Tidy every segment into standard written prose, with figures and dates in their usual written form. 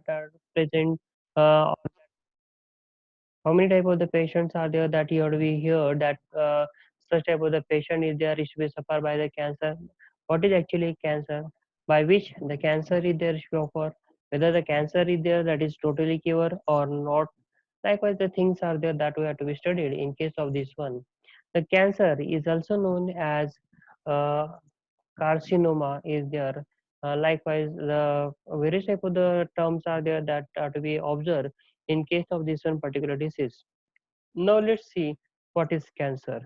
are present, or how many type of the patients are there that you already hear that such type of the patient is there is be suffer by the cancer. What is actually cancer, by which the cancer is there is offer, whether the cancer is there that is totally cure or not. Likewise the things are there that we have to be studied in case of this one. The cancer is also known as uh, carcinoma is there. Likewise, the various type of the terms are there that are to be observed in case of this one particular disease. Now let's see what is cancer.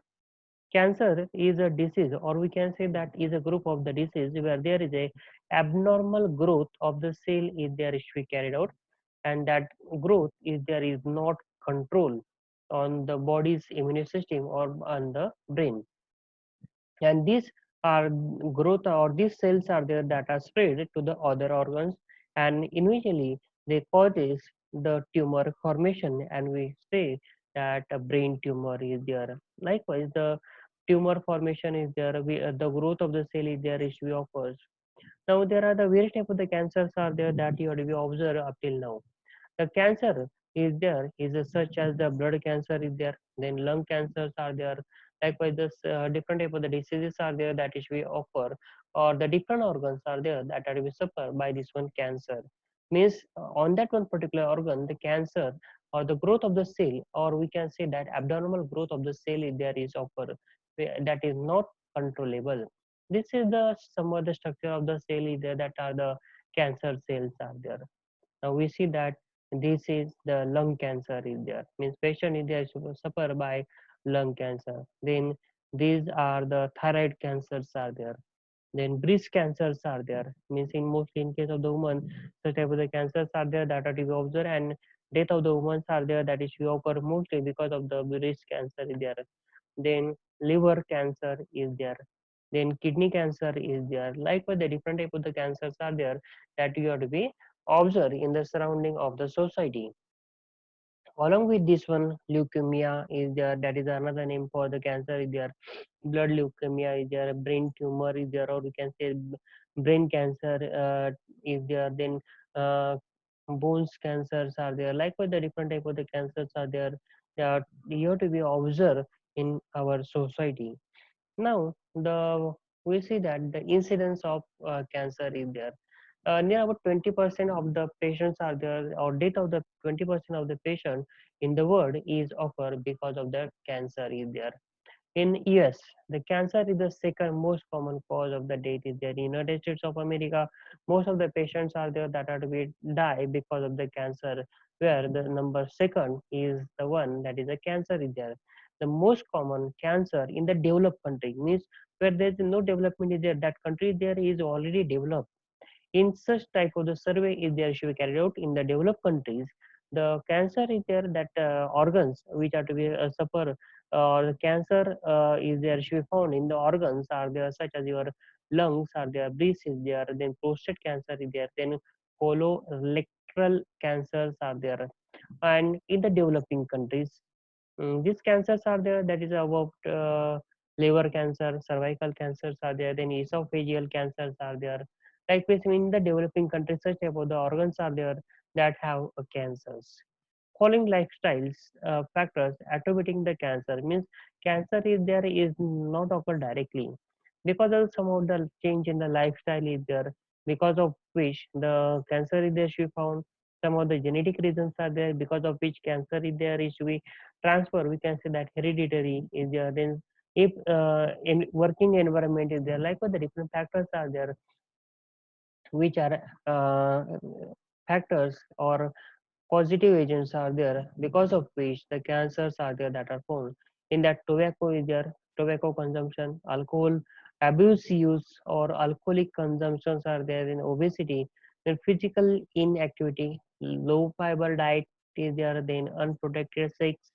Cancer is a disease, or we can say that is a group of the disease where there is a abnormal growth of the cell is there is to be carried out, and that growth is there is not control on the body's immune system or on the brain, and these are growth or these cells are there that are spread to the other organs, and initially they causes the tumor formation, and we say that a brain tumor is there. Likewise the tumor formation is there, the growth of the cell is there is we occurs. Now there are the various type of the cancers are there that you have to be observed up till now. The cancer is there is such as the blood cancer is there, then lung cancers are there. Likewise this different type of the diseases are there that is we occur, or the different organs are there that are we suffer by this one cancer. Means on that one particular organ the cancer or the growth of the cell, or we can say that abnormal growth of the cell is there is occur, that is not controllable. This is the some of the structure of the cell is there that are the cancer cells are there. Now we see that this is the lung cancer is there, means patient is there suffer by lung cancer. Then these are the thyroid cancers are there. Then breast cancers are there, means in mostly in case of the woman, such type of the cancers are there that are to be observed, and death of the women are there that is to occur mostly because of the breast cancer is there. Then liver cancer is there, then kidney cancer is there. Likewise the different type of the cancers are there that you have to be observed in the surrounding of the society. Along with this one leukemia is there, that is another name for the cancer is there. Blood leukemia is there, brain tumor is there, or we can say brain cancer is there. Then uh, bones cancers are there. Likewise the different type of the cancers are there that you have to be observed in our society. Now, we see that the incidence of cancer is there. Near about 20% of the patients are there, or death of the 20% of the patient in the world is occur because of the cancer is there. In US, the cancer is the second most common cause of the death is there. In United States of America, most of the patients are there that are to be die because of the cancer, where the number second is the one that is a cancer is there. The most common cancer in the developed country, means where there is no development is there, that country there is already developed. In such type of the survey is there should be carried out in the developed countries. The cancer is there that organs which are to be suffer, or the cancer is there should be found in the organs are there, such as your lungs are there, breast is there, then prostate cancer is there, then colorectal cancers are there. And in the developing countries, these cancers are there, that is about liver cancer, cervical cancers are there, then esophageal cancers are there. Likewise, in the developing countries, such about the organs are there that have cancers. Following lifestyles factors attributing the cancer, means cancer is there is not occur directly because of some of the change in the lifestyle is there, because of which the cancer is there should be found. Some of the genetic reasons are there because of which cancer is there is to be transfer. We can say that hereditary is there. Then if in working environment is there, like what the different factors are there which are factors or positive agents are there because of which the cancers are there that are found. In that tobacco is there, tobacco consumption, alcohol abuse use or alcoholic consumptions are there, in obesity, then physical inactivity, low fiber diet is there, then unprotected sex,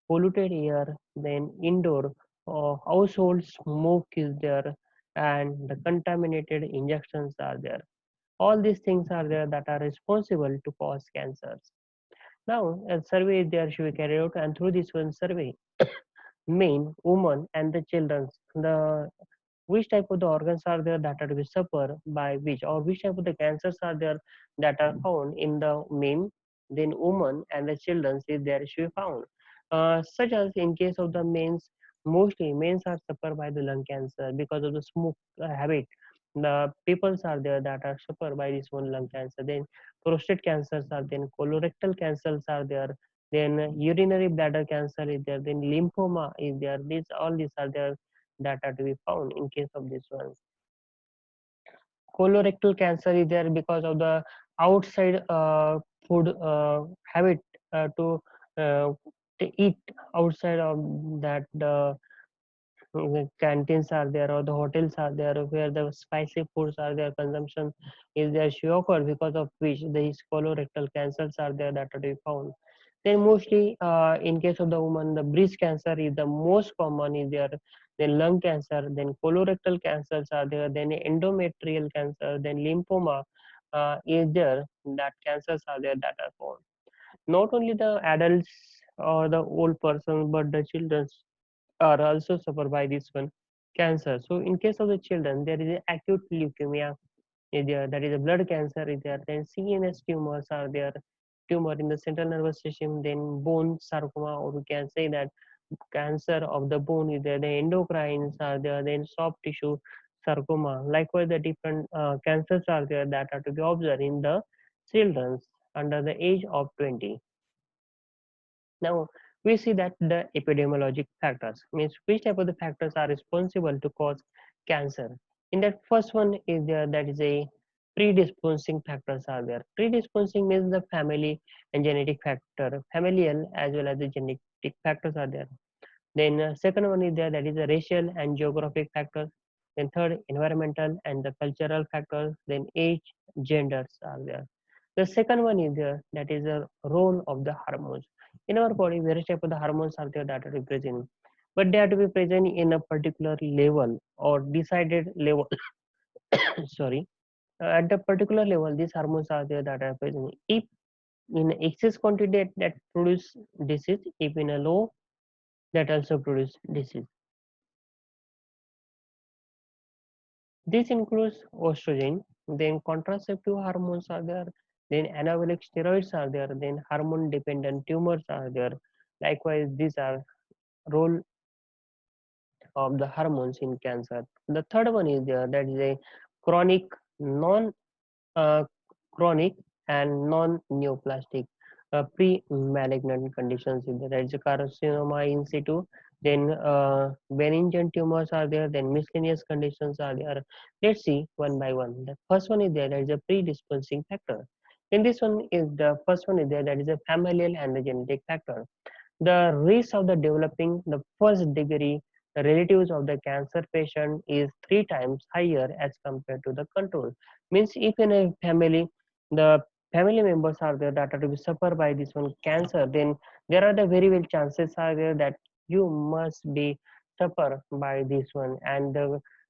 polluted air, then indoor household smoke is there, and the contaminated injections are there. All these things are there that are responsible to cause cancers. Now, a survey is there should be carried out, and through this one survey, men, women, and the children, the which type of the organs are there that are to be suffer by which, or which type of the cancers are there that are found in the men, then women and the children is there should be found. Such as in case of the men's, mostly men's are suffer by the lung cancer because of the smoke habit. The peoples are there that are suffer by this one lung cancer. Then prostate cancers are, then colorectal cancers are there, then urinary bladder cancer is there, then lymphoma is there. These all these are there that are to be found in case of this one. Colorectal cancer is there because of the outside food habit, uh, to eat outside of that the canteens are there or the hotels are there where the spicy foods are there, consumption is there should occur, because of which these colorectal cancers are there that are to be found. Then mostly in case of the woman, the breast cancer is the most common is there, then lung cancer, then colorectal cancers are there, then endometrial cancer, then lymphoma is there, that cancers are there that are found. Not only the adults or the old persons, but the children are also suffer by this one cancer. So in case of the children, there is a acute leukemia is there, that is a blood cancer is there, then CNS tumors are there, tumor in the central nervous system, then bone sarcoma, or we can say that cancer of the bone is there, the endocrines are there, then soft tissue sarcoma. Likewise, the different cancers are there that are to be observed in the children under the age of 20. Now, we see that the epidemiologic factors means which type of the factors are responsible to cause cancer. In that first one is there, that is a predisposing factors are there. Predisposing means the family and genetic factor, familial as well as the genetic factors are there. Then second one is there, that is the racial and geographic factors. Then third, environmental and the cultural factors. Then age, genders are there. The second one is there, that is the role of the hormones. In our body, various type of the hormones are there that are to be present, but they have to be present in a particular level or decided level. Sorry, at the particular level, these hormones are there that are present. If in excess quantity, that produce disease, if in a low, that also produce disease. This includes estrogen, then contraceptive hormones are there, then anabolic steroids are there, then hormone dependent tumors are there. Likewise, these are role of the hormones in cancer. The third one is there, that is a chronic, non uh, chronic and non-neoplastic pre-malignant conditions in there. That is a carcinoma in situ. Then benign tumors are there. Then miscellaneous conditions are there. Let's see one by one. The first one is there. That is a predisposing factor. Then this one is the first one is there. That is a familial and the genetic factor. The risk of the developing the first degree relatives of the cancer patient is 3 times higher as compared to the control. Means if in a family, the family members are there that are to be suffer by this one cancer, then there are the very well chances are there that you must be suffer by this one, and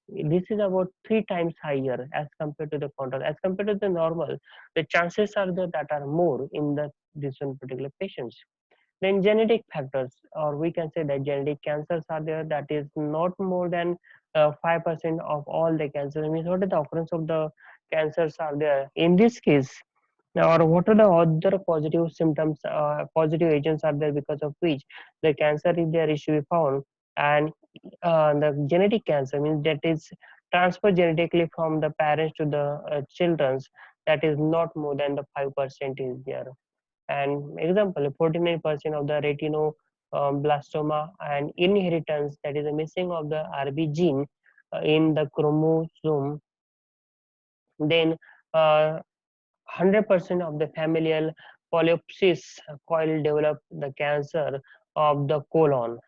this is about 3 times higher as compared to the control. As compared to the normal, the chances are there that are more in the this one particular patients. Then genetic factors, or we can say that genetic cancers are there, that is not more than 5% of all the cancers. I mean, what are the occurrence of the cancers are there in this case, or what are the other positive symptoms, positive agents are there because of which the cancer is there is to be found. And the genetic cancer means that is transferred genetically from the parents to the children's, that is not more than the 5% is there. And example, 49% of the retinoblastoma and inheritance, that is a missing of the RB gene in the chromosome. Then 100% of the familial polypsis coil develop the cancer of the colon.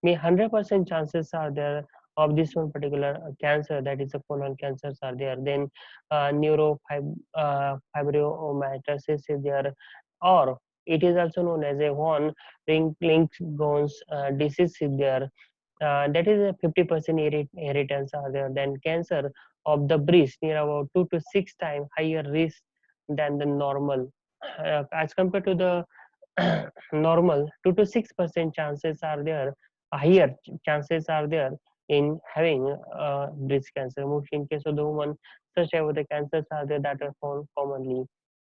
100% chances are there of this one particular cancer, that is a colon cancers are there. Then neurofibromatosis is there, or it is also known as a one link bones disease is there. That is a 50% inheritance are there. Then cancer of the breast, near about 2 to 6 times higher risk than the normal, as compared to the normal. 2 to 6% chances are there, higher chances are there in having breast cancer. Mostly in case of the woman, such type of the cancers are there that are found commonly.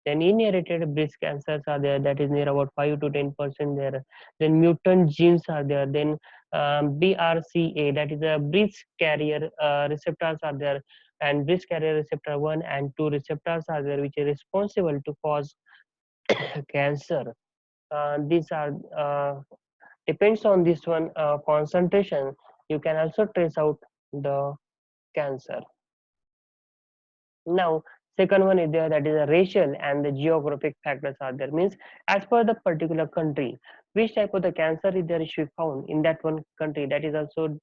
Then inherited breast cancers are there, that is near about 5 to 10% there. Then mutant genes are there. Then BRCA, that is a breast carrier receptors are there, and breast carrier receptor 1 and 2 receptors are there, which are responsible to cause cancer. These are depends on this one concentration. You can also trace out the cancer. Now, second one is there, that is a racial and the geographic factors are there. Means as per the particular country, which type of the cancer is there is found in that one country. That is also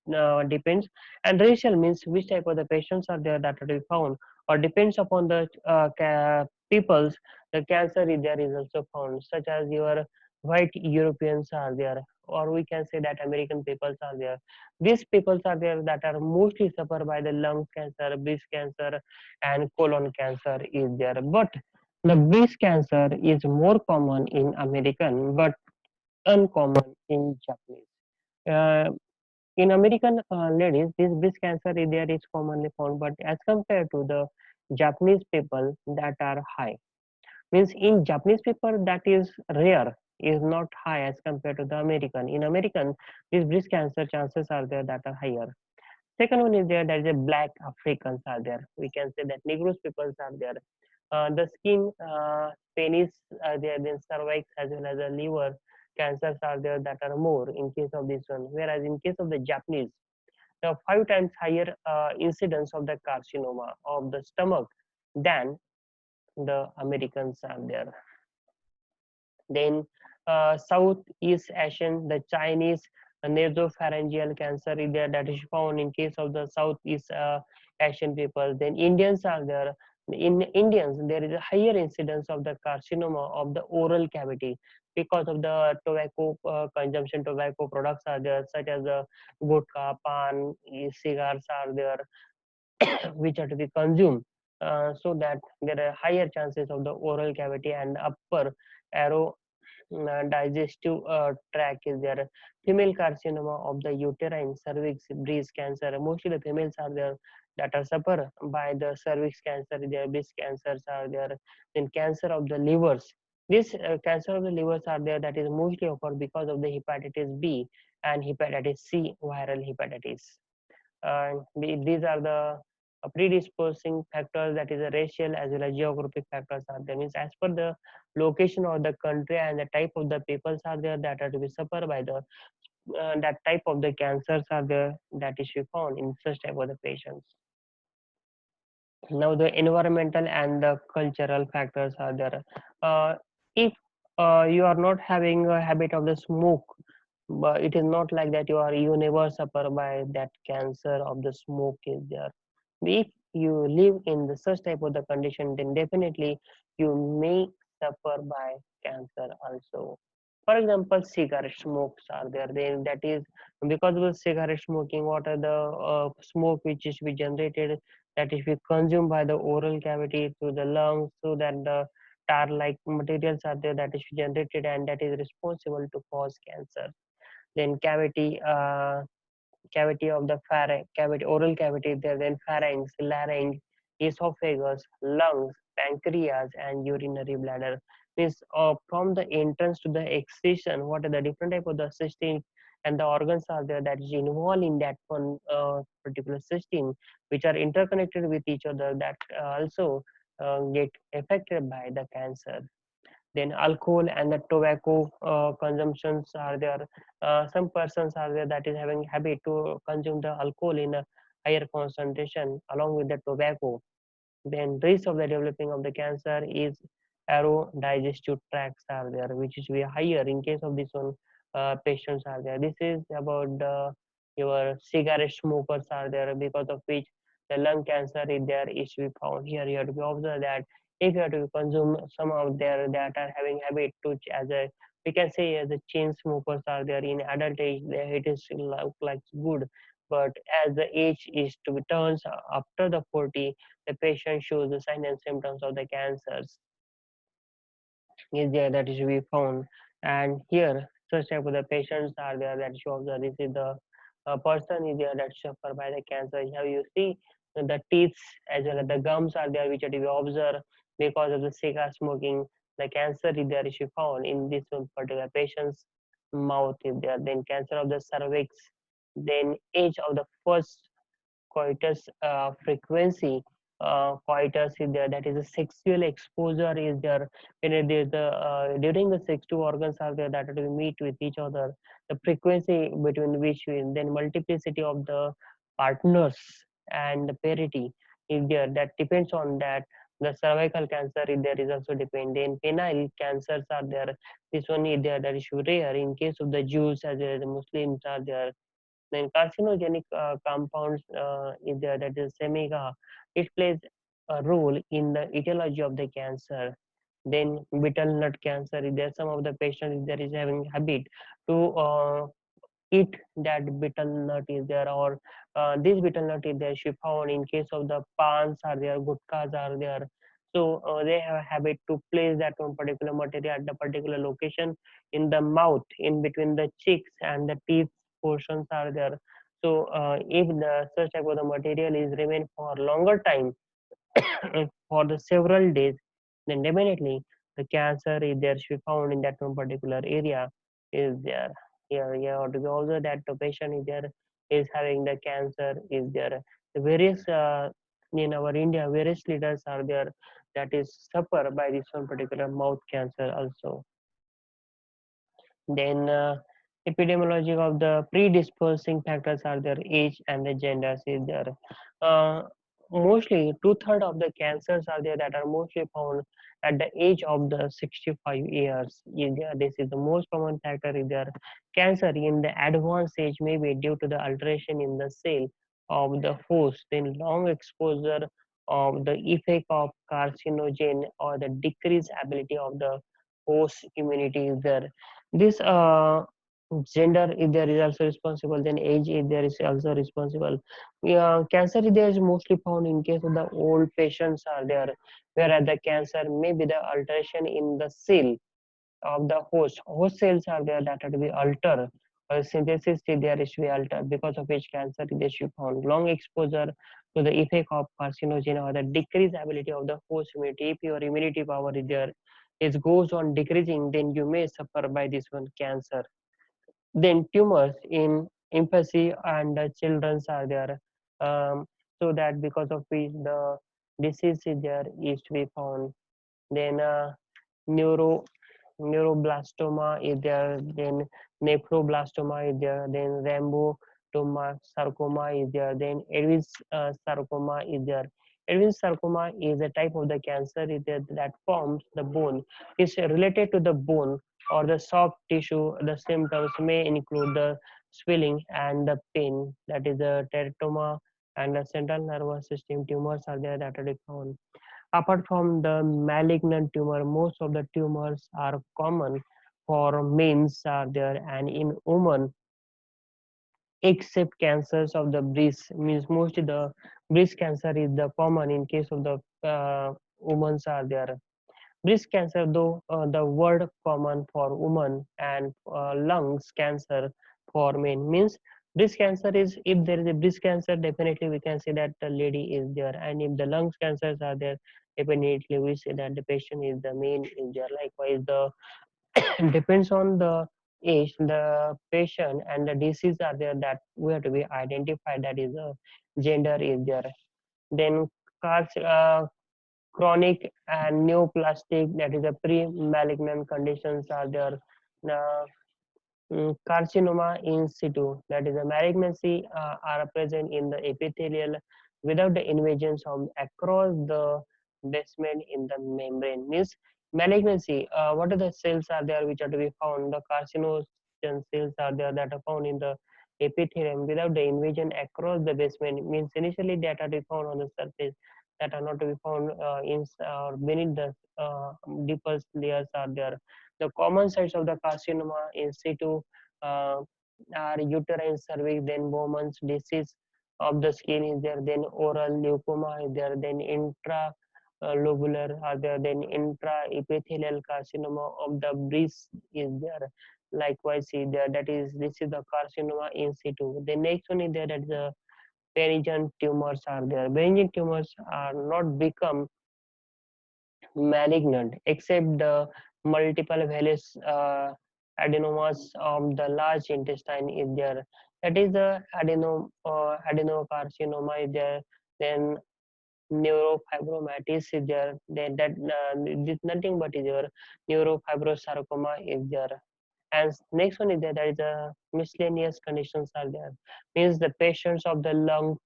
depends. And racial means which type of the patients are there that are to be found, or depends upon the peoples. The cancer is there is also found, such as your white Europeans are there, or we can say that American peoples are there. These peoples are there that are mostly suffer by the lung cancer, breast cancer, and colon cancer is there. But the breast cancer is more common in American but uncommon in Japanese. Uh, in American ladies, this breast cancer is there is commonly found, but as compared to the Japanese people that are high, means in Japanese people that is rare, is not high as compared to the American. In American, these breast cancer chances are there that are higher. Second one is there, that is a black Africans are there. We can say that Negroes peoples are there. The skin, penis are there, then cervix as well as the liver cancers are there that are more in case of this one. Whereas in case of the Japanese, the 5 times higher incidence of the carcinoma of the stomach than the Americans are there. Then Southeast Asian, the Chinese nasopharyngeal cancer is there, that is found in case of the Southeast Asian people. Then Indians are there. In Indians, there is a higher incidence of the carcinoma of the oral cavity because of the tobacco consumption. Tobacco products are there, such as the vodka, pan, cigars are there, which are to be consumed, so that there are higher chances of the oral cavity and upper arrow digestive tract is there. Female carcinoma of the uterine, cervix, breast cancer. Mostly the females are there that are suffer by the cervix cancer. Their breast cancers are there. Then cancer of the livers. This cancer of the livers are there, that is mostly occur because of the hepatitis B and hepatitis C, viral hepatitis. These are the predisposing factors, that is a racial as well as geographic factors are there. Means as per the location of the country and the type of the peoples are there that are to be suffered by the that type of the cancers are there that is to be found in such type of the patients. Now the environmental and the cultural factors are there. If you are not having a habit of the smoke, but it is not like that you never suffer by that cancer of the smoke is there. If you live in the such type of the condition, then definitely you may suffer by cancer also. For example, cigarette smokes are there. Then that is because of the cigarette smoking, what are the smoke which is be generated, that is be consumed by the oral cavity through the lungs, so that the tar like materials are there that is generated, and that is responsible to cause cancer. Then cavity of the pharynx, cavity, oral cavity there, then pharynx, larynx, esophagus, lungs, pancreas, and urinary bladder. Means from the entrance to the excision, what are the different type of the system and the organs are there that is involved in that one particular system, which are interconnected with each other, that also get affected by the cancer. Then alcohol and the tobacco consumptions are there. Some persons are there that is having habit to consume the alcohol in a higher concentration along with the tobacco. Then risk of the developing of the cancer is arrow digestive tracts are there, which is way higher in case of this one patients are there. This is about the your cigarette smokers are there, because of which the lung cancer is there is to be found here. You have to be observed that if you have to consume some out there that are having habit to as a, we can say as a chain smokers are there in adult age, it is look like good, but as the age is to be turns after the 40, the patient shows the signs and symptoms of the cancers is there that is to be found. And here such type of the patients are there that shows that this is the person is there that suffer by the cancer. Here you see the teeth as well as the gums are there which are to be observed because of the cigar smoking. The cancer is there is found in this one particular patient's mouth is there. Then cancer of the cervix. Then age of the first coitus frequency. Coitus is there, that is a sexual exposure is there when it is the during the sex two organs are there that will meet with each other, the frequency between which then multiplicity of the partners and the parity is there, that depends on that. The cervical cancer is there is also dependent. Penile cancers are there, this one is there, that is rare in case of the Jews as well as the Muslims are there. Then carcinogenic compounds is there, that is semiga. It plays a role in the etiology of the cancer. Then betel nut cancer is there. Some of the patients there is having habit to eat that betel nut is there, or this betel nut is there she found in case of the pans are there, gutkas are there. So they have a habit to place that one particular material at the particular location in the mouth, in between the cheeks and the teeth portions are there. So if the such type of the material is remain for longer time, for the several days, then definitely the cancer is there should be found in that one particular area is there. Yeah, yeah, or to be also that the patient is there is having the cancer is there. The various in our India, various leaders are there that is suffer by this one particular mouth cancer also. Then epidemiology of the predisposing factors are there, age and the genders is there. Uh, Mostly two-thirds of the cancers are there that are mostly found at the age of the 65 years. Is there. This is the most common factor is there. Cancer in the advanced age may be due to the alteration in the cell of the host, then long exposure of the effect of carcinogen or the decreased ability of the host immunity is there. This gender if there is also responsible, then age if there is also responsible. Yeah, cancer if there is mostly found in case of the old patients are there, whereas the cancer may be the alteration in the cell of the host cells are there that are to be altered, or synthesis is there is to be altered, because of which cancer is to be found. Long exposure to the effect of carcinogen or the decreased ability of the host immunity, if your immunity power is there it goes on decreasing, then you may suffer by this one cancer. Then tumors in infancy and the children are there, so that because of which the disease is there is to be found. Then neuro neuroblastoma is there, then nephroblastoma is there, then rambotoma sarcoma is there, then Edwin's sarcoma is there. Edwin's sarcoma is a type of the cancer is there that forms the bone. It's related to the bone or the soft tissue. The symptoms may include the swelling and the pain. That is the teratoma and the central nervous system tumors are there that are found. Apart from the malignant tumor, most of the tumors are common for men are there, and in women, except cancers of the breast, means mostly the breast cancer is the common in case of the women are there. Breast cancer, though the word common for women, and lungs cancer for men, means breast cancer is, if there is a breast cancer, definitely we can say that the lady is there, and if the lungs cancers are there, definitely we say that the patient is the main is there. Likewise, the depends on the age, the patient and the disease are there that we have to be identified. That is the gender is there. Then cars, chronic and neoplastic, that is a pre-malignant conditions are there. Uh, Carcinoma in situ, that is a malignancy, are present in the epithelial without the invasions of across the basement in the membrane. Means malignancy, what are the cells are there which are to be found? The carcinogen cells are there that are found in the epithelium without the invasion across the basement. Means initially that are to be found on the surface, that are not to be found in or beneath the deeper layers are there. The common sites of the carcinoma in situ uh, are uterine cervix, then Bowman's disease of the skin is there, then oral leucoma is there, then lobular are there, then intraepithelial carcinoma of the breast is there. Likewise, see there, that is, this is the carcinoma in situ. The next one is there, that is the benign tumors are there. Benign tumors are not become malignant except the multiple villus adenomas of the large intestine is there. That is the adenocarcinoma is there. Then neurofibromatosis is there. Then that this nothing but is your neurofibrosarcoma is there. And next one is there, that is a miscellaneous conditions are there. Means the patients of the lung,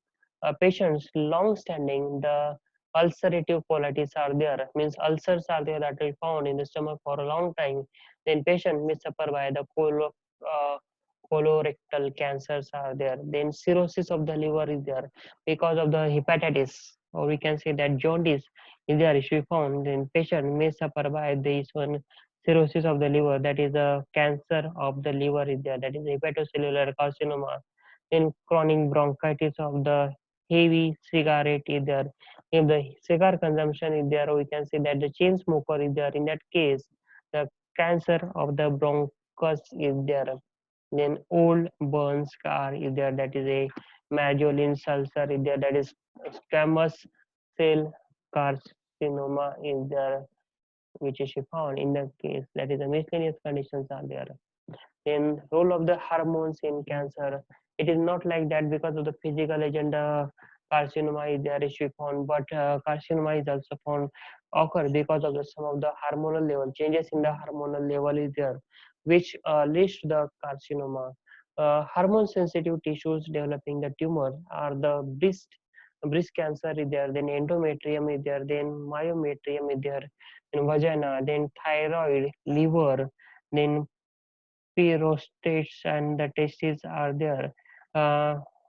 patients long standing the ulcerative colitis are there. Means ulcers are there that will found in the stomach for a long time. Then patient may suffer by the colorectal cancers are there. Then cirrhosis of the liver is there because of the hepatitis, or we can say that jaundice is there issue found. Then patient may suffer by this one cirrhosis of the liver, that is a cancer of the liver is there, that is hepatocellular carcinoma. Then chronic bronchitis of the heavy cigarette is there. If the cigar consumption is there, we can say that the chain smoker is there. In that case, the cancer of the bronchus is there. Then old burn scar is there, that is a Majoline ulcer is there, that is squamous cell carcinoma is there, which is found in the case, that is the miscellaneous conditions are there. Then role of the hormones in cancer, it is not like that because of the physical agenda carcinoma is there is found, but carcinoma is also found occur because of the some of the hormonal level changes in the hormonal level is there, which leads to the carcinoma. Hormone sensitive tissues developing the tumor are the breast cancer is there, then endometrium is there, then myometrium is there, then vagina, then thyroid, liver, then prostates and the testes are there,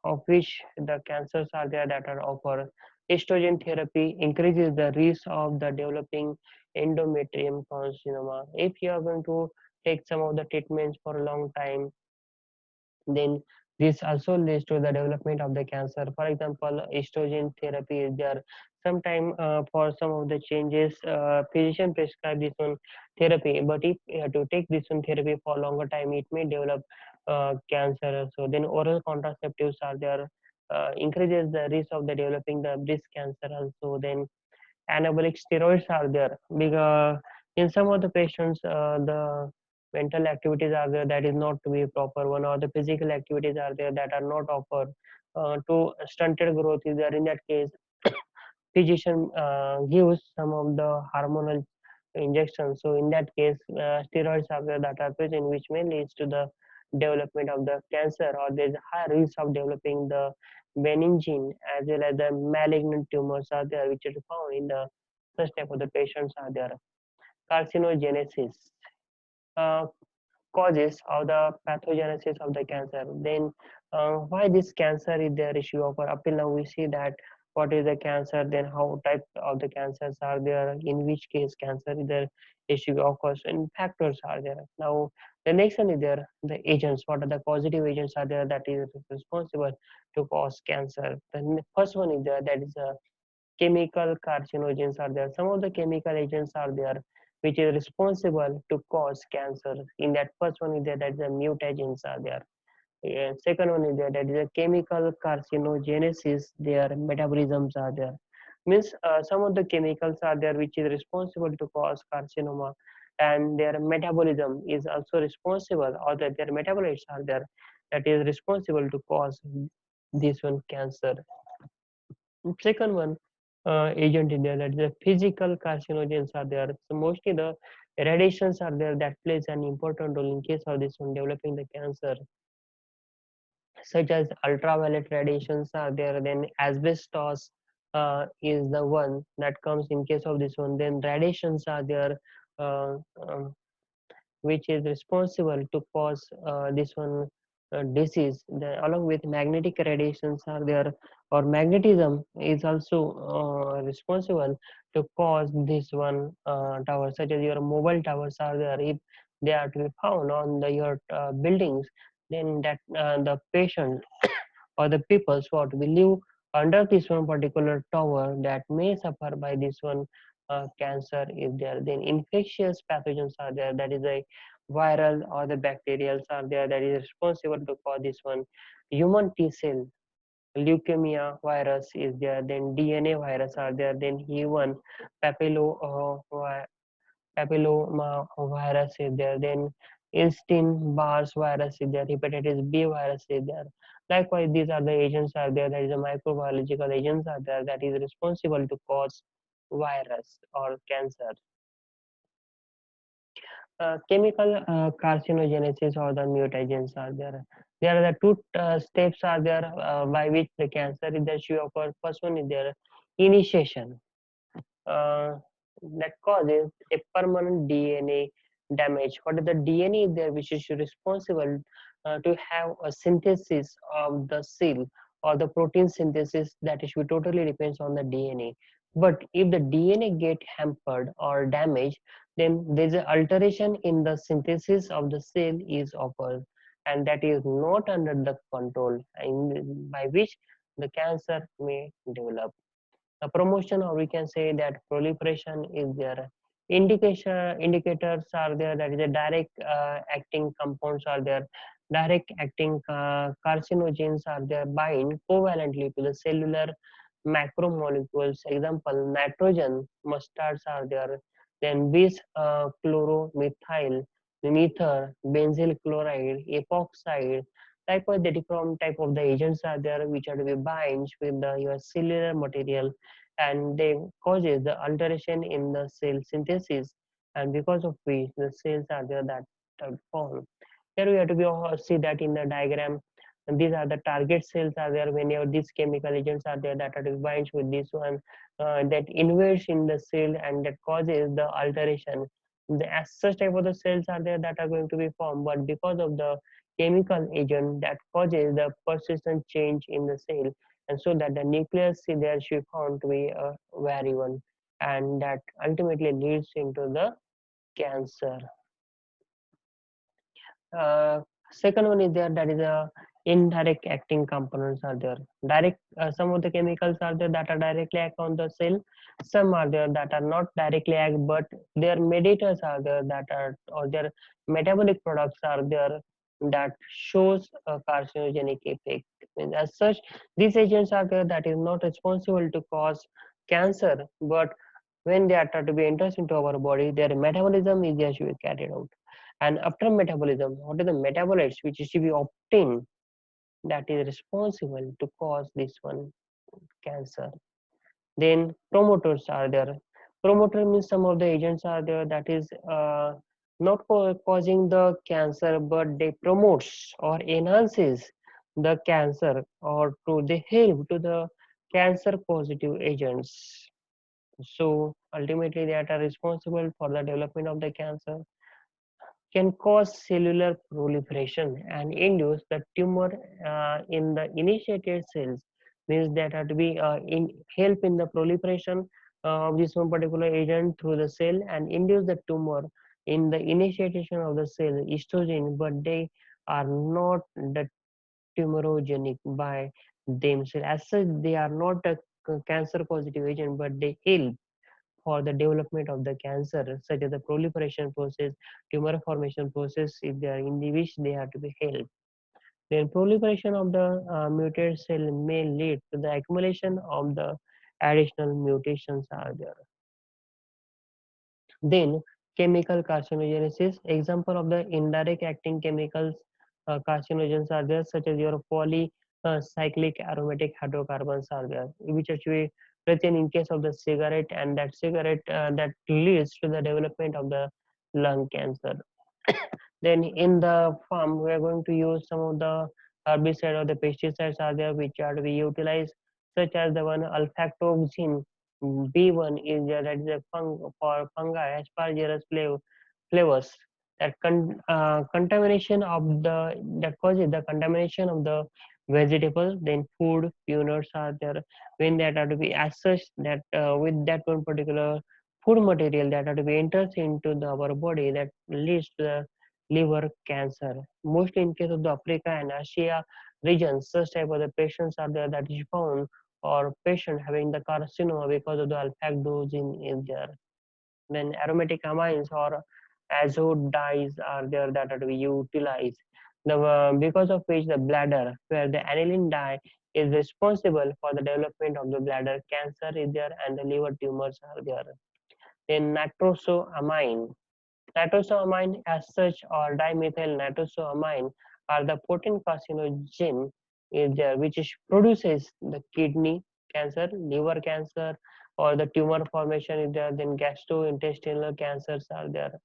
of which the cancers are there that are occur. Estrogen therapy increases the risk of the developing endometrium carcinoma. If you are going to take some of the treatments for a long time, then this also leads to the development of the cancer. For example, estrogen therapy is there. Sometime for some of the changes, physician prescribe this one therapy, but if you have to take this one therapy for longer time, it may develop cancer. So then oral contraceptives are there, increases the risk of the developing the breast cancer also. Then anabolic steroids are there because in some of the patients the mental activities are there that is not to be proper one, or the physical activities are there that are not offered to stunted growth is there. In that case, physician gives some of the hormonal injections. So in that case, steroids are there that are present, which may lead to the development of the cancer, or there is a high risk of developing the benign as well as the malignant tumors are there, which is found in the such type of the patients are there. Carcinogenesis. Uh, Causes of the pathogenesis of the cancer. Then why this cancer is there issue of up till now we see that what is the cancer, then how type of the cancers are there, in which case cancer is there issue occurs, and factors are there. Now the next one is there the agents, what are the causative agents are there that is responsible to cause cancer. The first one is there, that is chemical carcinogens are there. Some of the chemical agents are there which is responsible to cause cancer. In that first one is there, that is the mutagens are there. And second one is there, that is a chemical carcinogenesis. Their metabolisms are there. Means some of the chemicals are there which is responsible to cause carcinoma, and their metabolism is also responsible, or that their metabolites are there that is responsible to cause this one cancer. Second one agent in there, that is the physical carcinogens are there. So mostly the radiations are there that plays an important role in case of this one developing the cancer, such as ultraviolet radiations are there. Then asbestos is the one that comes in case of this one. Then radiations are there, uh, um, which is responsible to cause this one disease. Along with magnetic radiations are there, or magnetism is also responsible to cause this one tower, such as your mobile towers are there. If they are to be found on the your buildings, then that the patient or the peoples what will live under this one particular tower that may suffer by this one cancer is there. Then infectious pathogens are there, that is a viral or the bacterial are there that is responsible to cause this one. Human T cell leukemia virus is there, then DNA virus are there, then human papilloma virus is there, then Epstein Barr's virus is there, hepatitis B virus is there. Likewise, these are the agents are there, that is a microbiological agents are there that is responsible to cause virus or cancer. Chemical carcinogenesis or the mutagens are there. There are the two steps are there by which the cancer is the issue occurs. First one is their initiation, uh, that causes a permanent DNA damage. What is the DNA is there which is responsible to have a synthesis of the cell or the protein synthesis that is totally depends on the DNA. But if the DNA get hampered or damaged, then there is an alteration in the synthesis of the cell is occurred, and that is not under the control, and by which the cancer may develop. The promotion, or we can say that proliferation is there. Indication indicators are there, that is a direct acting compounds are there, direct acting carcinogens are there, bind covalently to the cellular macromolecules. Example, nitrogen mustards are there, then bis chloromethyl mether, benzyl chloride, epoxide. Likewise, the different type of the agents are there which are to be binds with the your cellular material, and they causes the alteration in the cell synthesis, and because of which the cells are there that form. Here we have to be see that in the diagram, and these are the target cells are there whenever these chemical agents are there that are to be binds with this one, that invades in the cell and that causes the alteration. As such type of the cells are there that are going to be formed, but because of the chemical agent that causes the persistent change in the cell, and so that the nucleus there should found to be a very one, and that ultimately leads into the cancer. uh, Second one is there, that is a indirect acting components are there. Direct, some of the chemicals are there that are directly act on the cell, some are there that are not directly act, but their mediators are there that are, or their metabolic products are there that shows a carcinogenic effect. And as such, these agents are there that is not responsible to cause cancer, but when they are to be enters into our body, their metabolism is actually carried out. And after metabolism, what are the metabolites which is to be obtained that is responsible to cause this one cancer? Then promoters are there. Promoter means some of the agents are there that is not causing the cancer, but they promotes or enhances the cancer, or to they help to the cancer positive agents. So ultimately, they are responsible for the development of the cancer, can cause cellular proliferation and induce the tumor in the initiated cells, means that have to be in help in the proliferation of this one particular agent through the cell and induce the tumor in the initiation of the cell estrogen, but they are not the tumorogenic by themselves. As such, they are not a cancer positive agent, but they help for the development of the cancer, such as the proliferation process, tumor formation process, if they are in the which they have to be helped. Then proliferation of the mutated cell may lead to the accumulation of the additional mutations are there. Then chemical carcinogenesis. Example of the indirect acting chemicals carcinogens are there, such as your polycyclic aromatic hydrocarbons are there, which actually present in case of the cigarette, and that cigarette that leads to the development of the lung cancer. Then in the farm, we are going to use some of the herbicide or the pesticides are there which are to be utilized, such as the one alfactoxin B1 is there, that is a for fungi Aspergillus flavus, that contamination of the that causes the contamination of the vegetable. Then food units are there when that are to be as such that with that one particular food material that are to be enters into our body, that leads to the liver cancer. Mostly in case of the Africa and Asia regions, such type of the patients are there that is found or patient having the carcinoma because of the alpha-dosing is there. Then aromatic amines or azode dyes are there that are to be utilized. Because of which the bladder, where the aniline dye is responsible for the development of the bladder cancer is there and the liver tumors are there. Then nitrosamine. Nitrosamine as such or dimethyl nitrosamine are the potent carcinogen is there which produces the kidney cancer, liver cancer, or the tumor formation is there. Then gastrointestinal cancers are there.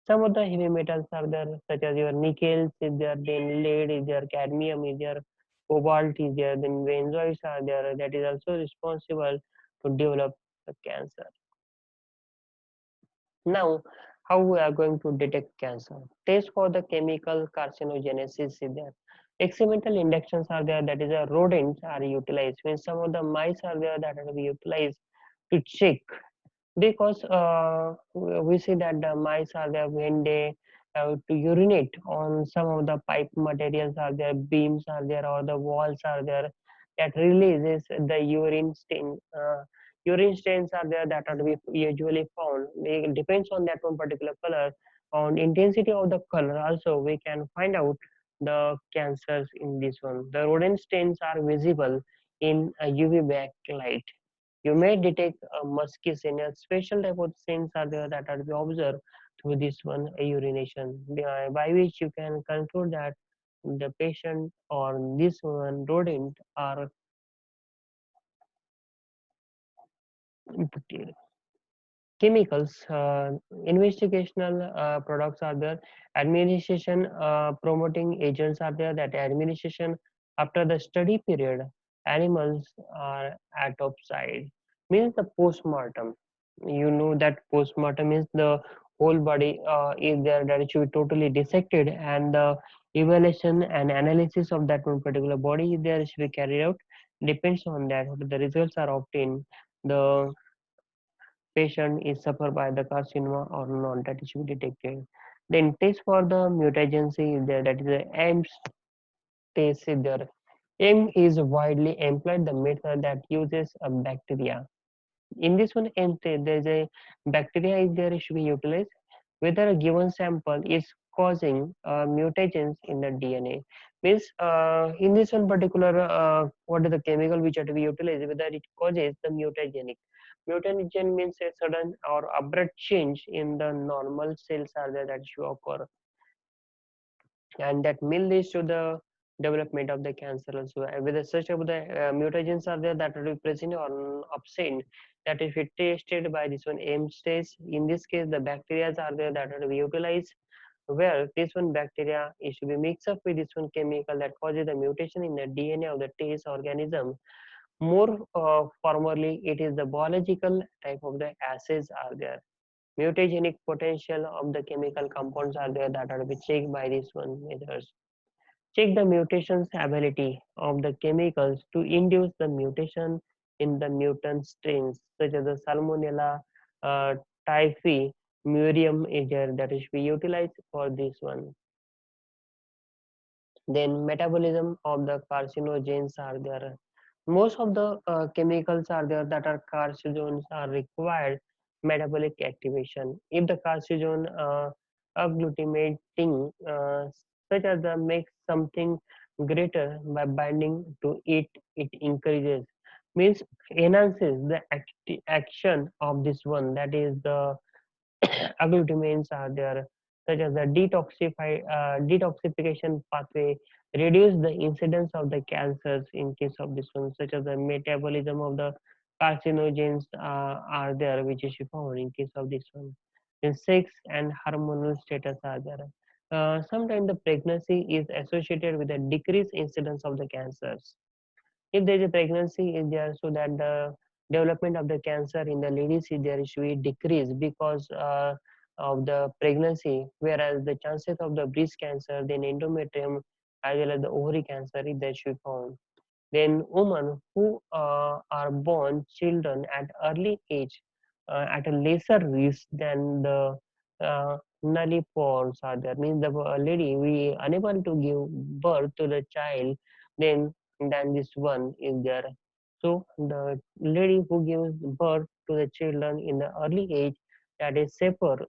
Some of the heavy metals are there such as your nickel is there, then lead is there, cadmium is there, cobalt is there, then benzoids are there that is also responsible to develop the cancer. Now, how we are going to detect cancer? Test for the chemical carcinogenesis is there. Experimental inductions are there, that is, rodents are utilized. When some of the mice are there that are to be utilized to check, because we see that the mice are there when they to urinate on some of the pipe materials are there, beams are there, or the walls are there, that releases the urine stain. Urine stains are there that are to be usually found. It depends on that one particular color. On intensity of the color, also we can find out the cancers in this one. The rodent stains are visible in a UV backlight. You may detect a musky stain. A special type of stains are there that are to be observed through this one urination, by which you can conclude that the patient or this one rodent are infected. Chemicals, investigational products are there, administration promoting agents are there, that administration after the study period, animals are autopsied, means the post-mortem. You know that post-mortem is the whole body is there that it should be totally dissected, and the evaluation and analysis of that one particular body is there should be carried out. Depends on that, the results are obtained. The patient is suffer by the carcinoma or not, that should be detected. Then test for the mutagency is there, that is the AIMS test is there. AIM is widely employed the method that uses a bacteria. In this one AIMS test, there is a bacteria is there should be utilized whether a given sample is causing mutagens in the DNA. Means in this one particular what is the chemical which are to be utilized, whether it causes the mutagenic. Mutagen means a sudden or abrupt change in the normal cells are there that should occur, and that may lead to the development of the cancer also. Whether such of the mutagens are there that are present or absent, that if it tested by this one AIMS test, in this case the bacteria are there that are to be utilized, where this one bacteria is to be mixed up with this one chemical that causes the mutation in the DNA of the test organism. More formally, it is the biological type of the assays are there. Mutagenic potential of the chemical compounds are there that are to be checked by this one methods. Check the mutations ability of the chemicals to induce the mutation in the mutant strains such as the Salmonella typhi, murium is there that is to be utilized for this one. Then metabolism of the carcinogens are there. Most of the chemicals are there that are carcinogens are required metabolic activation. If the carcinogen agglutinating such as the makes something greater by binding to it, it increases, means enhances the action of this one, that is the agglutinates are there, such as the detoxification pathway, reduce the incidence of the cancers in case of this one, such as the metabolism of the carcinogens are there, which is found in case of this one. Then sex and hormonal status are there. Sometimes the pregnancy is associated with a decreased incidence of the cancers. If there is a pregnancy is there, so that the development of the cancer in the ladies is there should be decreased because of the pregnancy, whereas the chances of the breast cancer, then endometrium, as well as the ovary cancer is there should be found. Then women who are born children at early age at a lesser risk than the nullipones are there, means the lady we unable to give birth to the child, then this one is there. So the lady who gives birth to the children in the early age, that is safer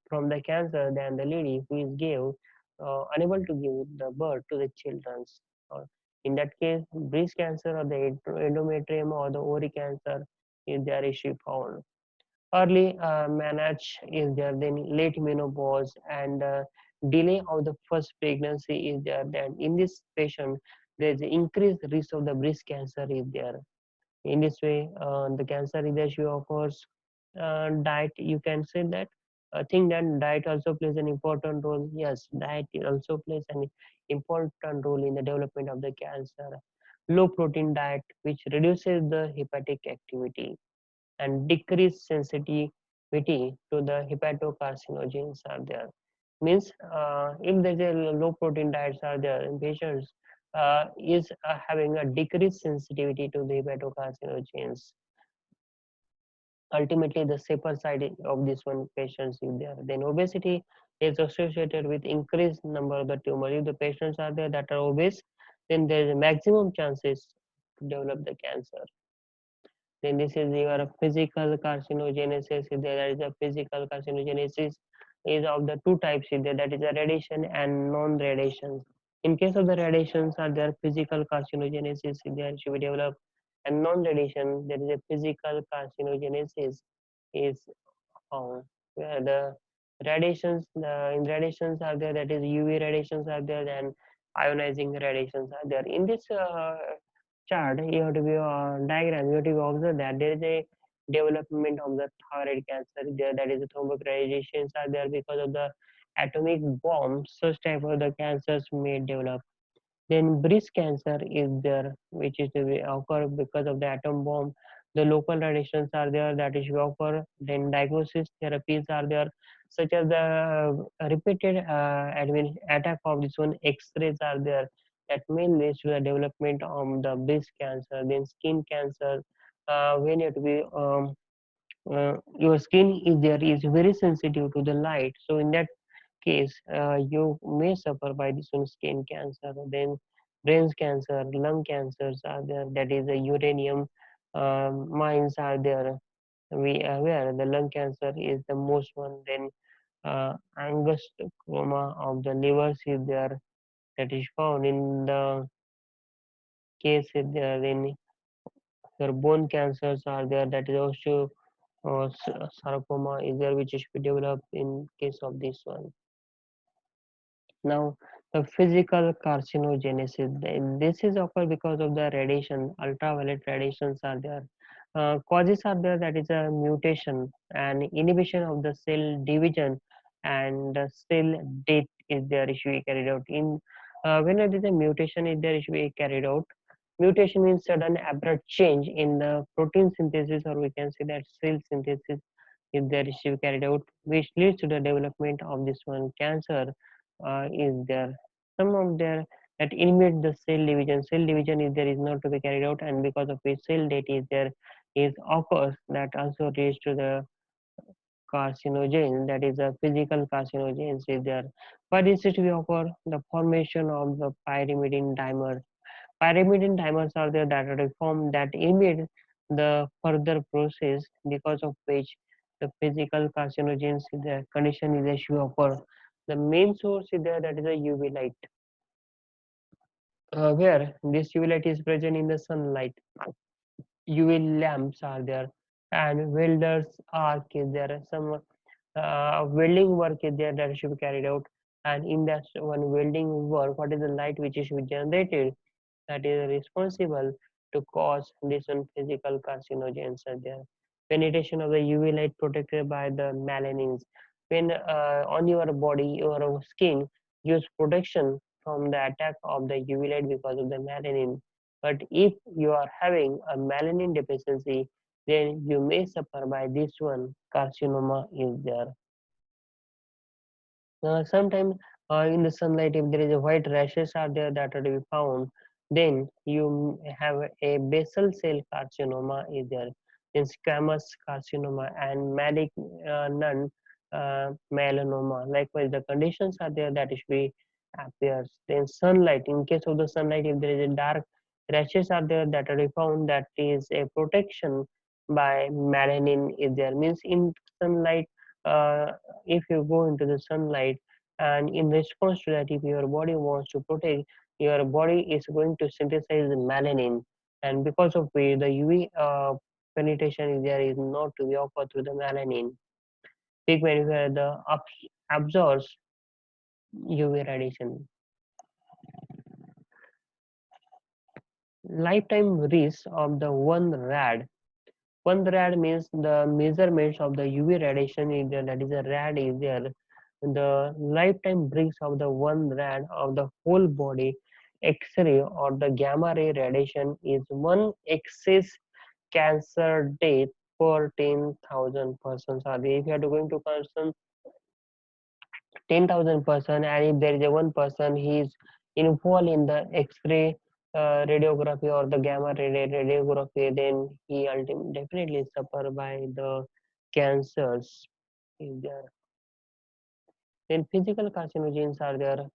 from the cancer than the lady who is unable to give the birth to the children. Uh, in that case, breast cancer or the endometrium or the ovary cancer is there issue found. Early menarche is there, then late menopause and delay of the first pregnancy is there. Then in this patient, there is increased risk of the breast cancer is there. In this way, the cancer is the issue of course. Diet, you can say that. I think that diet also plays an important role. Yes, diet also plays an important role in the development of the cancer. Low protein diet, which reduces the hepatic activity and decrease sensitivity to the hepatocarcinogens are there. Means if there's a low protein diets are there in patients is having a decreased sensitivity to the hepatocarcinogens. Ultimately, the safer side of this one patients is there. Then obesity is associated with increased number of the tumor. If the patients are there that are obese, then there is a maximum chances to develop the cancer. Then this is your physical carcinogenesis. There is a physical carcinogenesis is of the two types there, that is a radiation and non-radiation. In case of the radiations are there physical carcinogenesis there should be developed, and non-radiation there is a physical carcinogenesis is found, where the radiations in radiations are there, that is UV radiations are there and ionizing radiations are there. In this chart you have to be diagram you have to be observe that there is a development of the thyroid cancer there, that is the thrombotic radiations are there because of the atomic bomb. Such type of the cancers may develop. Then breast cancer is there, which is to occur because of the atom bomb. The local radiations are there that is to occur. Then diagnosis therapies are there, such as the repeated attack of this one. X-rays are there that may lead to the development of the breast cancer. Then skin cancer, when it will your skin is there is very sensitive to the light. So in that case, you may suffer by this one skin cancer. Then brain cancer, lung cancers are there. That is the uranium mines are there. We are aware the lung cancer is the most one. Then angiosarcoma of the livers is there, that is found in the case is there. Then your bone cancers are there. That is also sarcoma is there, which is developed in case of this one. Now, the physical carcinogenesis, this is occur because of the radiation, ultraviolet radiations are there. Causes are there, that is a mutation and inhibition of the cell division and the cell death is there issue carried out. In when it is a mutation is there issue carried out. Mutation means sudden abrupt change in the protein synthesis, or we can say that cell synthesis if there is carried out, which leads to the development of this one cancer is there. Some of there that inhibit the cell division. Cell division is there is not to be carried out, and because of which cell death is there is occurs, that also leads to the carcinogen. That is a physical carcinogen is there. But this is to be occur the formation of the pyrimidine dimer. Pyrimidine dimers are there that are formed that inhibit the further process, because of which the physical carcinogens the condition is issue occur. The main source is there, that is a UV light, where this UV light is present in the sunlight. UV lamps are there, and welders arc is there. Some welding work is there that should be carried out, and in that one welding work, what is the light which is generated that is responsible to cause this one physical carcinogens are there. Penetration of the UV light protected by the melanins. When on your body, your skin gives protection from the attack of the UV light because of the melanin. But if you are having a melanin deficiency, then you may suffer by this one carcinoma is there. Sometimes in the sunlight, if there is a white rashes are there that are to be found, then you have a basal cell carcinoma is there, then squamous carcinoma and malignant melanoma. Likewise, the conditions are there that it should be appears. Then sunlight, in case of the sunlight, if there is a dark Rashes are there that are found that is a protection by melanin is there. Means in sunlight, uh, if you go into the sunlight and in response to that, if your body wants to protect, your body is going to synthesize melanin, and because of which the UV penetration is there is not to be occurred through the melanin pigment where the absorbs UV radiation. Lifetime risk of the one rad. One rad means the measurements of the UV radiation is there, that is a rad is there. The lifetime risk of the one rad of the whole body X-ray or the gamma ray radiation is one excess cancer death per 10,000 persons. Are there? If you are going to concern 10,000 person, and if there is a one person he is involved in the X-ray radiography or the gamma ray radiography, then he ultimately definitely suffer by the cancers. Is there? Then physical carcinogens are there.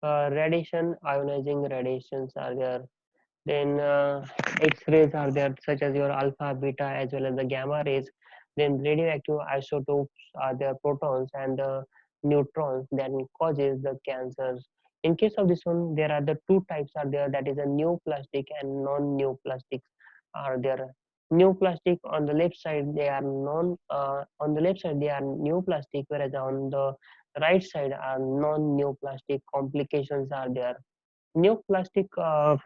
Radiation, ionizing radiations are there. Then X-rays are there, such as your alpha, beta, as well as the gamma rays. Then radioactive isotopes are there, protons and the neutrons that causes the cancers. In case of this one, there are the two types are there, that is a neoplastic and non-neoplastics are there. Neoplastic on the left side they are on the left side they are neoplastic, whereas on the right side are non-neoplastic complications are there. Neoplastic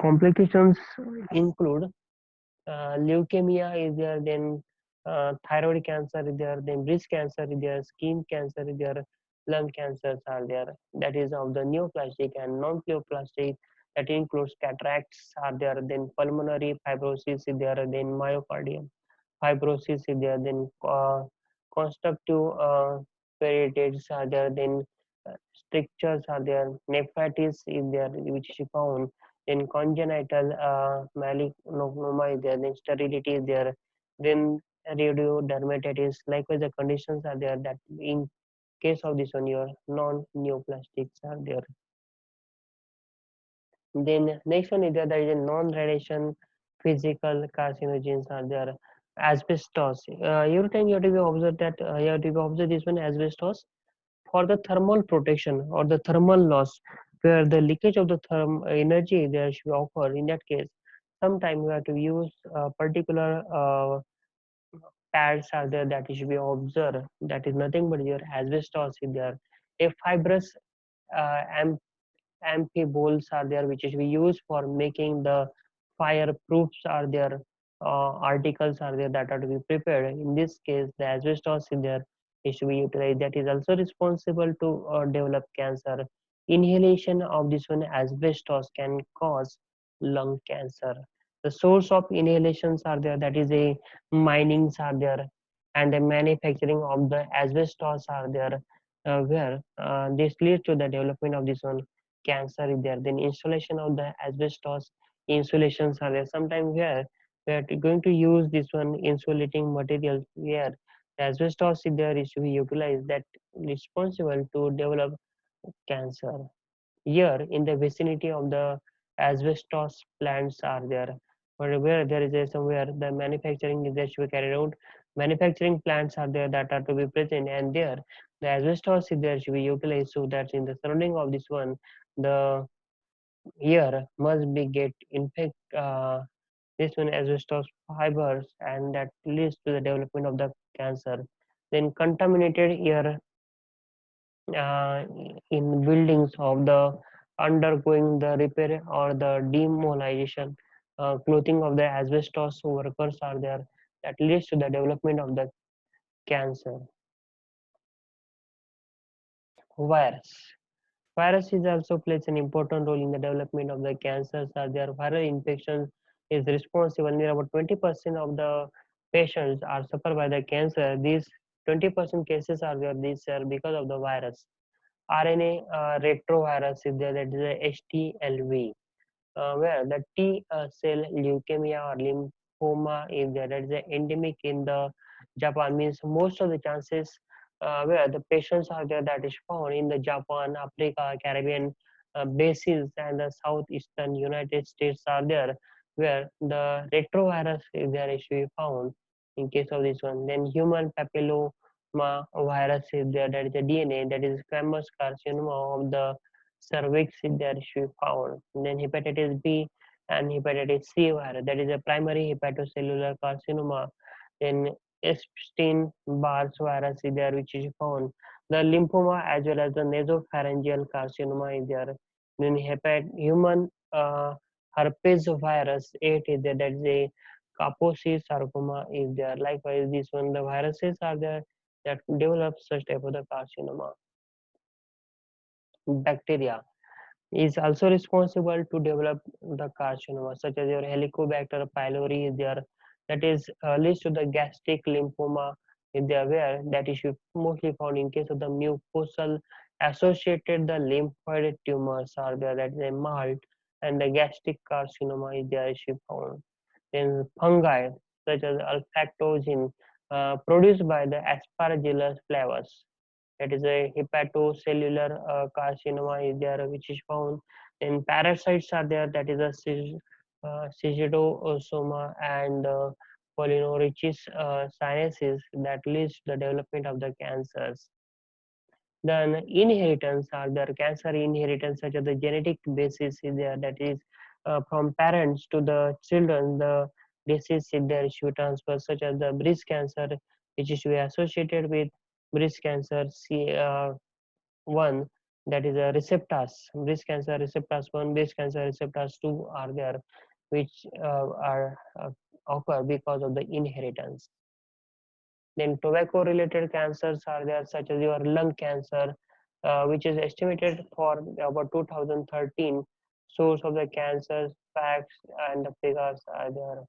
complications include leukemia is there, then thyroid cancer is there, then breast cancer is there, skin cancer is there, lung cancers are there. That is of the neoplastic and non-neoplastic. That includes cataracts are there, then pulmonary fibrosis is there, then myocardium fibrosis is there, then constructive periodics are there, then strictures are there, nephritis is there, which is found, then congenital melanoma is there, then sterility is there, then radiodermatitis. Likewise, the conditions are there that in case of this one, your non-neoplastics are there. Then next one is there is a non-radiation physical carcinogens are there. Asbestos. Every time you have to be observed that you have to be observed this one asbestos for the thermal protection or the thermal loss, where the leakage of the energy there should occur. In that case, sometimes we have to use particular pads are there that should be observed. That is nothing but your asbestos is there. A fibrous uh, amphiboles are there which is we use for making the fireproofs are there, articles are there that are to be prepared. In this case the asbestos in there is to be utilized, that is also responsible to develop cancer. Inhalation of this one asbestos can cause lung cancer. The source of inhalations are there, that is a minings are there, and the manufacturing of the asbestos are there, where this leads to the development of this one cancer is there. Then installation of the asbestos insulations are there. Sometimes where we are going to use this one insulating materials where the asbestos is there is to be utilized, that responsible to develop cancer. Here in the vicinity of the asbestos plants are there, or where there is a somewhere the manufacturing is there to be carried out. Manufacturing plants are there that are to be present, and there the asbestos is there to be utilized, so that in the surrounding of this one the air must be get infect this one asbestos fibers, and that leads to the development of the cancer. Then contaminated air uh, in buildings of the undergoing the repair or the demolition, clothing of the asbestos workers are there, that leads to the development of the cancer. Virus. Virus is also plays an important role in the development of the cancers. Are there viral infections is responsible near about 20% of the patients are suffered by the cancer. These 20% cases are there. These are because of the virus. RNA retrovirus is there. That is a HTLV, where the T cell leukemia or lymphoma is there. That is endemic in the Japan. Means most of the chances where the patients are there that is found in the Japan, Africa, Caribbean basins and the southeastern United States are there. where the retrovirus is there is to be found in case of this one. Then human papilloma virus is there, that is a DNA, that is squamous carcinoma of the cervix is there is to be found. And then hepatitis B and hepatitis C virus, that is a primary hepatocellular carcinoma. Then Epstein-Barr virus is there which is found. The lymphoma as well as the nasopharyngeal carcinoma is there. Then human herpes virus 8 is there, that is a Kaposi sarcoma is there. Likewise, this one, the viruses are there that develop such type of the carcinoma. Bacteria is also responsible to develop the carcinoma, such as your Helicobacter pylori is there, that is leads to the gastric lymphoma is there, where that is mostly found in case of the mucosal associated the lymphoid tumors are there, that is a MALT, and the gastric carcinoma is there is found. Then fungi such as olfactogen produced by the Aspergillus flavus, that is a hepatocellular carcinoma is there which is found. Then parasites are there, that is a schistoosoma and polynorchis sinuses that leads to the development of the cancers. Then inheritance are there, cancer inheritance such as the genetic basis is there, that is from parents to the children, the disease is there issue transfer, such as the breast cancer which is to be associated with breast cancer one, that is a receptors, breast cancer receptors 1, breast cancer receptors 2 are there, which are occur because of the inheritance. Then tobacco related cancers are there, such as your lung cancer, which is estimated for about 2013. Source of the cancer facts and the figures are there.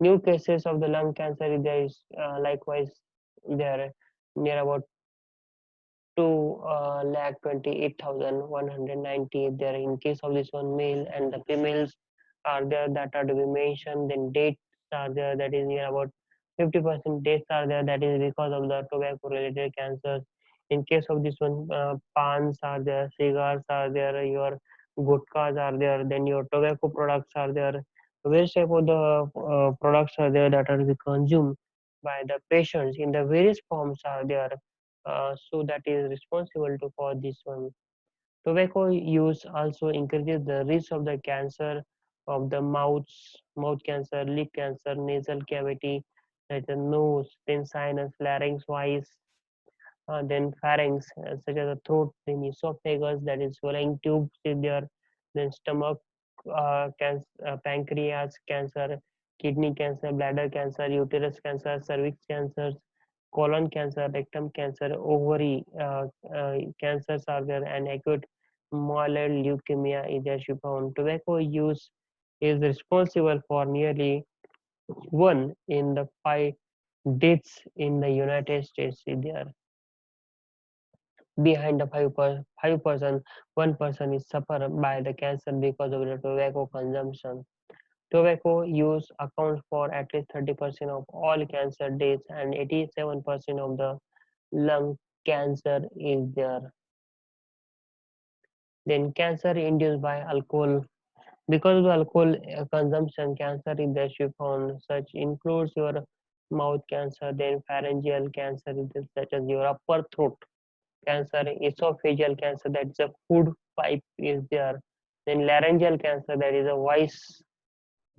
New cases of the lung cancer there is likewise there near about 2,28,190 there in case of this one male, and the females are there that are to be mentioned. Then dates are there, that is near about 50% deaths are there, that is because of the tobacco related cancers. In case of this one, pans are there, cigars are there, your gutkas are there, then your tobacco products are there. Various type of the products are there that are to be consumed by the patients in the various forms are there, so that is responsible to for this one. Tobacco use also increases the risk of the cancer of the mouth cancer, lip cancer, nasal cavity, such as nose, then sinus, larynx, voice, then pharynx, such as the throat, then esophagus, that is swallowing tubes is there, then stomach cancer, pancreas cancer, kidney cancer, bladder cancer, uterus cancer, cervix cancer, colon cancer, rectum cancer, ovary cancers are there, and acute myeloid leukemia is there found. Tobacco use is responsible for nearly 1 in 5 deaths in the United States. Is there behind the 5%, 1% is suffered by the cancer because of the tobacco consumption. Tobacco use accounts for at least 30% of all cancer deaths, and 87% of the lung cancer is there. Then cancer induced by alcohol. Because of the alcohol consumption, cancer is there found. Such includes your mouth cancer, then pharyngeal cancer, such as your upper throat cancer, esophageal cancer, that is a food pipe is there. Then laryngeal cancer, that is a voice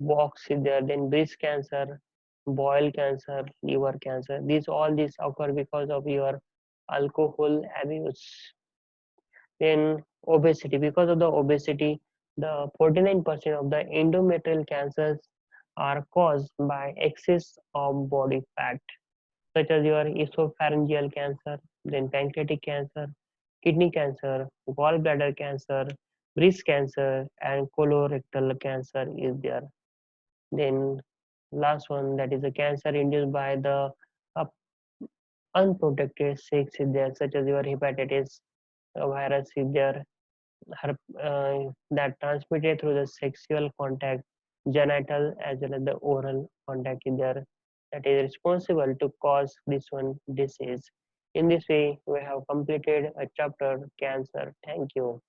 box is there. Then breast cancer, bowel cancer, liver cancer. These occur because of your alcohol abuse. Then obesity. Because of the obesity, the 49% of the endometrial cancers are caused by excess of body fat, such as your esophageal cancer, then pancreatic cancer, kidney cancer, gallbladder cancer, breast cancer, and colorectal cancer is there. Then last one, that is a cancer induced by the uh, unprotected sex is there, such as your hepatitis virus is there, that transmitted through the sexual contact, genital as well as the oral contact is there, that is responsible to cause this one disease. In this way, we have completed a chapter cancer. Thank you.